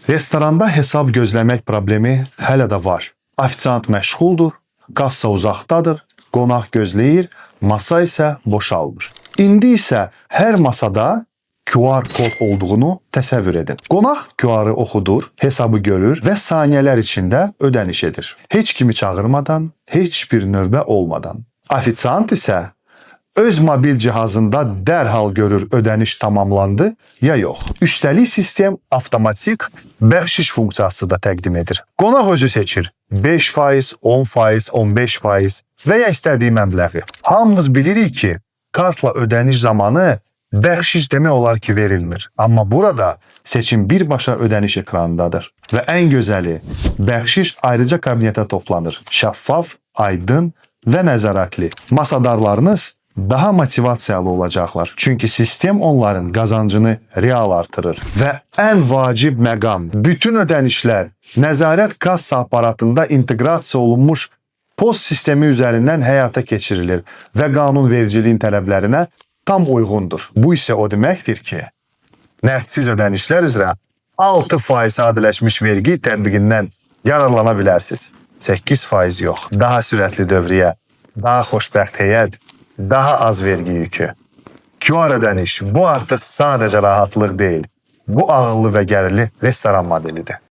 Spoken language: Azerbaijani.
Restoranda hesab gözləmək problemi hələ də var. Ofisiant məşğuldur, kassa uzaqdadır, qonaq gözləyir, masa isə boşalmır. İndi isə hər masada QR kod olduğunu təsəvvür edin. Qonaq QR-ı oxudur, hesabı görür və saniyələr içində ödəniş edir. Heç kimi çağırmadan, heç bir növbə olmadan. Ofisiant isə öz mobil cihazında dərhal görür ödəniş tamamlandı ya yox. Üstəlik sistem avtomatik bəxşiş funksiyası da təqdim edir. Qonaq özü seçir. 5%, 10%, 15% və ya istədiyi məbləği. Hamımız bilirik ki, kartla ödəniş zamanı bəxşiş demək olar ki, verilmir. Amma burada seçim birbaşa ödəniş ekranındadır. Və ən gözəli, bəxşiş ayrıca kabinetə toplanır. Şəffaf, aydın və nəzarətli. Masadarlarınız daha motivasiyalı olacaqlar. Çünki sistem onların qazancını real artırır. Və ən vacib məqam, bütün ödənişlər nəzarət kassa aparatında inteqrasiya olunmuş POS sistemi üzərindən həyata keçirilir və qanunvericiliyin tələblərinə tam uyğundur. Bu isə o deməkdir ki, nəğdsiz ödənişlər üzrə 6% sadələşmiş vergi tətbiqindən yararlana bilərsiniz. 8% yox. Daha sürətli dövriyyə, daha xoşbəxt heyət, daha az vergi yükü. QR ödəniş bu artıq sadəcə rahatlıq deyil. Bu ağıllı və gərili restoran modelidir.